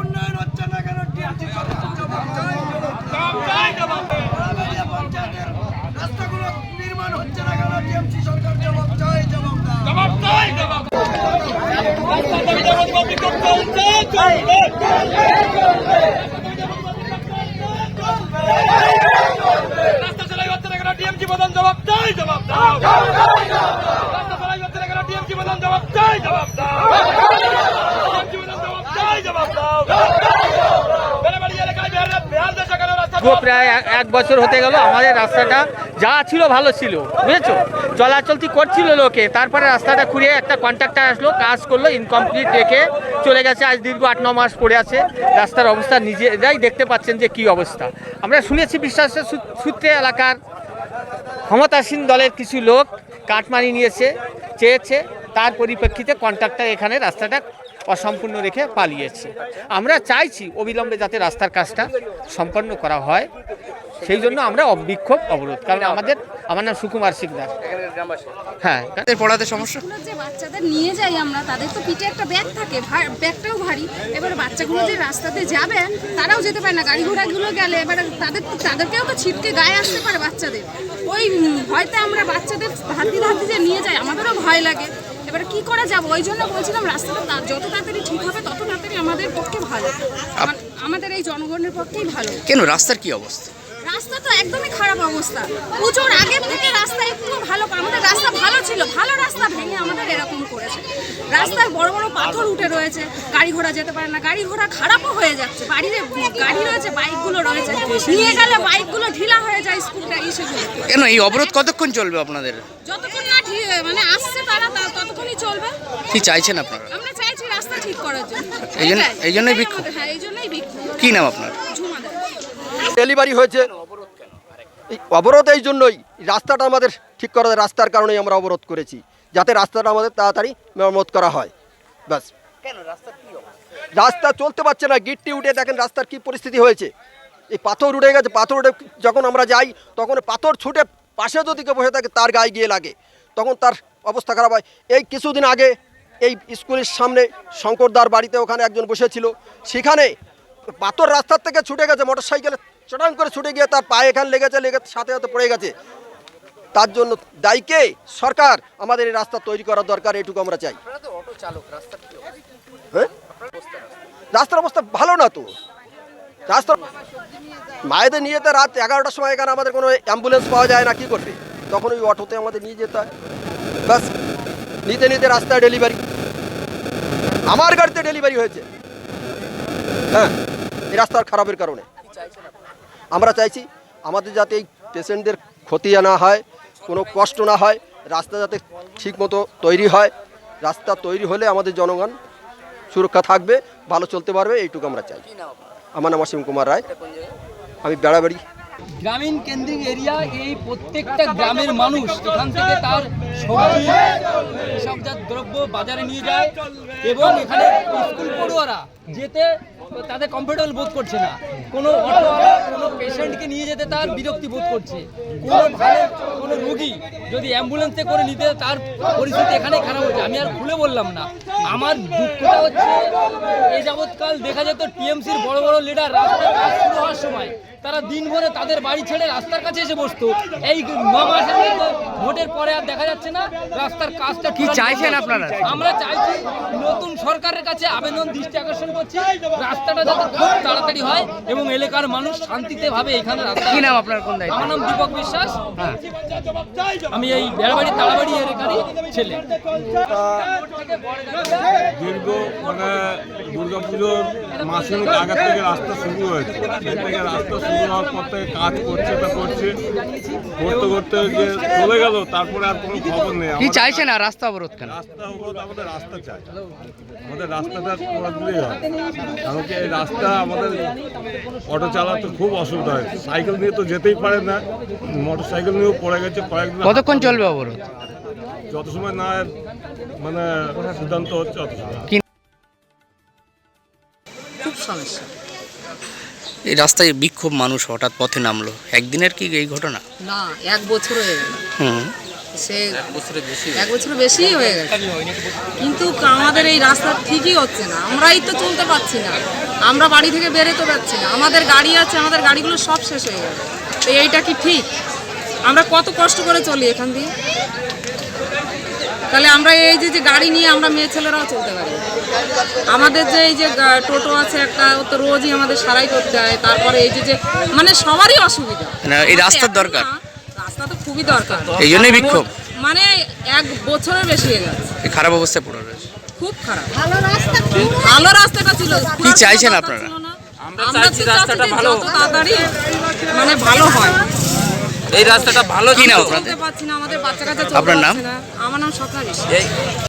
উন্নয়ন হচ্ছে না কেন? রাস্তাগুলো নির্মাণ হচ্ছে না কেন? টিএমসি সরকার জবাব চাই, জবাব রাস্তা চালাই হচ্ছে না কেন? টিএমসি প্রধান জবাব চাই, জবাব দাও। রাস্তা চালাই হচ্ছে না কেন? টিএমসি প্রধান জবাব চাই, জবাব দাও। টিএমসি প্রধান জবাব চাই, জবাব দাও। প্রায় 1 বছর হতে গেল আমাদের রাস্তাটা যা ছিল ভালো ছিল, বুঝেছো, চলাচলতি করছিল লোকে। তারপরে রাস্তাটা খুঁড়িয়ে একটা কন্ট্রাক্টর আসলো, কাজ করলো, ইনকমপ্লিট রেখে চলে গেছে। আজ দীর্ঘ 8-9 মাস পড়ে আছে। রাস্তার অবস্থা নিজেরাই দেখতে পাচ্ছেন যে কি অবস্থা। আমরা শুনেছি বিশ্বাসের সূত্রে এলাকার ক্ষমতাসীন দলের কিছু লোক কাটমানি নিয়েছে, চেয়েছে, তার পরিপ্রেক্ষিতে কন্ট্রাক্টর এখানে রাস্তাটা অসম্পূর্ণ রেখে পালিয়েছে। আমরা চাইছি অবিলম্বে যাতে রাস্তার কাজটা সম্পন্ন করা হয়, সেই জন্য আমরা বিক্ষোভ অবরোধ। কারণ আমার নাম সুকুমার সিকদার। হ্যাঁ, পড়াতে সমস্যা, যে বাচ্চাদের নিয়ে যাই আমরা, তাদের তো পিঠে একটা ব্যাগ থাকে, ব্যাগটাও ভারী। এবার বাচ্চাগুলো যে রাস্তাতে যাবে তারাও যেতে পারে না, গাড়ি ঘোড়াগুলো গেলে এবারে তাদেরকেও তো ছিটকে গায়ে আসতে পারে বাচ্চাদের। ওই ভয়তে আমরা বাচ্চাদের ধারতি যে নিয়ে যাই, আমাদেরও ভয় লাগে। এবার কি করা যাবে, ওই জন্য বলছিলাম রাস্তাটা যত তাড়াতাড়ি ঠিক হবে তত তাড়াতাড়ি আমাদের পক্ষে ভালো, আমাদের এই জনগণের পক্ষেই ভালো। কেন রাস্তার কি অবস্থা? রাস্তা তো একদমই খারাপ অবস্থা। পুজোর আগের থেকে রাস্তা একটু ভালো, আমাদের রাস্তা ভালো ছিল, ভালো রাস্তা ভেঙে আমাদের এরকম করেছে। রাস্তায় বড় বড় পাথর উঠে রয়েছে, গাড়ি ঘোড়া যেতে পারে না, গাড়ি ঘোড়া খারাপও হয়ে যাচ্ছে। বাড়িতে গাড়ি রয়েছে, বাইকগুলো রয়েছে, নিয়ে গেলে বাইকগুলো ঢিলা হয়ে যায়, স্কুলটা সেগুলো। কেন এই অবরোধ কতক্ষণ চলবে আপনাদের? যতক্ষণ না মানে আসছে তারা ততক্ষণই চলবে। কি চাইছেন আপনারা? আমরা চাইছি রাস্তা ঠিক করার জন্য। এই জন্যই বিক্ষোভ? হ্যাঁ, এই জন্যই বিক্ষোভ। কি নাম আপনার? ডেলিভারি হয়েছে, অবরোধ এই জন্যই রাস্তাটা আমাদের ঠিক করা, রাস্তার কারণেই আমরা অবরোধ করেছি, যাতে রাস্তাটা আমাদের তাড়াতাড়ি মেরামত করা হয়। ব্যাস। রাস্তা চলতে পারছে না, গিট্টি উঠে দেখেন রাস্তার কি পরিস্থিতি হয়েছে। এই পাথর উঠে গেছে, পাথর উঠে যখন আমরা যাই তখন পাথর ছুটে পাশে যদি কেউ বসে থাকে তার গায়ে গিয়ে লাগে, তখন তার অবস্থা খারাপ হয়। এই কিছুদিন আগে এই স্কুলের সামনে শঙ্করদার বাড়িতে ওখানে একজন বসেছিল, সেখানে পাথর রাস্তার থেকে ছুটে গেছে, মোটর সাইকেলে চটাং করে ছুটে গিয়ে তার পায়ে এখানে লেগে সাথে সাথে পড়ে গেছে। তার জন্য দায়ীকে সরকার, আমাদের এই রাস্তা তৈরি করার দরকার, এটুকু আমরা চাই। হ্যাঁ, রাস্তার অবস্থা ভালো না তো। রাস্তা মায়েদের নিয়ে যেতে রাত 11টার সময় এখানে আমাদের কোনো অ্যাম্বুলেন্স পাওয়া যায় না, কি করবে? তখন ওই অটোতে আমাদের নিয়ে যেতে হয়। ব্যাস, নিতে নিতে রাস্তায় ডেলিভারি, আমার গাড়িতে ডেলিভারি হয়েছে। হ্যাঁ, এই রাস্তার খারাপের কারণে আমরা চাইছি আমাদের যাতে এই পেশেন্টদের ক্ষতি না হয়, কোনো কষ্ট না হয়, রাস্তা যাতে ঠিকমতো তৈরি হয়। রাস্তা তৈরি হলে আমাদের জনগণ সুরক্ষা থাকবে, ভালো চলতে পারবে, এইটুকু আমরা চাই। আমার নাম অসীম কুমার রায়, আমি বেড়াবাড়ি। গ্রামীণ কেন্দ্রিক এরিয়া, এই প্রত্যেকটা গ্রামের মানুষ এখান থেকে তার সবজি এসবজাত দ্রব্য বাজারে নিয়ে যায়, এবং এখানে স্কুল পড়ুয়ারা যেতে তাদের কমফোর্টেবল বোধ করছে না। কোনো অটোওয়ালা কোনো পেশেন্টকে নিয়ে যেতে তার বিরক্তি বোধ করছে। কোনো রোগী যদি অ্যাম্বুলেন্সে করে নিতে, তার পরিস্থিতি এখানেই খারাপ হচ্ছে। আমি আর খুলে বললাম না। আমার দুঃখটা হচ্ছে, এই যাবৎকাল দেখা যেত টিএমসির বড় বড় লিডার রাস্তার কাজ শুরু হওয়ার সময় তারা দিনভরে তাদের বাড়ি ছেড়ে রাস্তার কাছে এসে বসতো। এই 9 মাসের মধ্যে ভোটের পরে আর দেখা যাচ্ছে না রাস্তার কাজটা। কি চাইছেন আপনারা? আমরা চাইছি নতুন সরকারের কাছে আবেদন দৃষ্টি আকর্ষণ করছি, রাস্তাটা যাতে খুব তাড়াতাড়ি হয় এবং এলাকার মানুষ শান্তিতে ভাবে এখানে রাস্তা। কি নাম আপনার? কোন দায়িত্ব? আমার নাম দীপক বিশ্বাস, আমি এই বেড়াবাড়ি তাড়াবাড়ি এলাকারই ছেলে। দীর্ঘ দুর্গাপুজোর মাসের আগে থেকে রাস্তা শুরু হয়েছে। রাস্তা শুরু হওয়ার পর থেকে কাজ করতে করতে যে চলে গেল, তারপরে আর কোনো খবর নেই। কি চাইছেন? আর রাস্তা অবরোধ কেন? রাস্তা অবরোধ, আমাদের রাস্তা চাই, আমাদের রাস্তাটা করে দিলেই হয়। কারণ কি এই রাস্তা আমাদের অটো চালাতে খুব অসুবিধা হয়, সাইকেল নিয়ে তো যেতেই পারে না, মোটর সাইকেল নিয়েও পড়ে গেছে কয়েকদিন। কতক্ষণ চলবে অবরোধ? যত সময় না মানে সিদ্ধান্ত হচ্ছে অত সময়। খুব সমস্যা। এই রাস্তায় বিক্ষোভ, মানুষ হঠাৎ পথে নামলো, একদিনের কি এই ঘটনা? না, 1 বছর হয়ে গেল। সে 1 বছর বেশি হয়ে গেছে, কিন্তু আমাদের এই রাস্তা ঠিকই হচ্ছে না। আমরাই তো চলতে পারছি না, আমরা বাড়ি থেকে বেরোতে পারছি না। আমাদের গাড়ি আছে, আমাদের গাড়িগুলো সব শেষ হয়ে গেছে। তো এইটা কি ঠিক? আমরা কত কষ্ট করে চলি এখান দিয়ে, তাহলে আমরা এই যে গাড়ি নিয়ে আমরা মেয়ে ছেলেরাও চলতে পারি। আমাদের যে এই যে টোটো আছে একটা, ও তো রোজই আমাদের সারাই করতে হয়। তারপরে এই যে মানে সবারই অসুবিধা। এই রাস্তার দরকার, রাস্তা তো খুবই দরকার, এই জন্যই বিক্ষোভ। মানে 1 বছরের বেশি হয়ে যাচ্ছে, এই খারাপ অবস্থায় পড়ে রয়েছে। খুব খারাপ। ভালো রাস্তাটা ছিল, কি চাইছেন আপনারা? আমরা চাইছি রাস্তাটা ভালো, যত তাড়াতাড়ি মানে ভালো হয়। এই রাস্তাটা ভালো কি না আপনাদের? চলতে পারছি না, আমাদের বাচ্চা কাচ্চা আপনার চলতে নাম? পারছে না। আমার নাম স্বপ্না বিশ্বাস।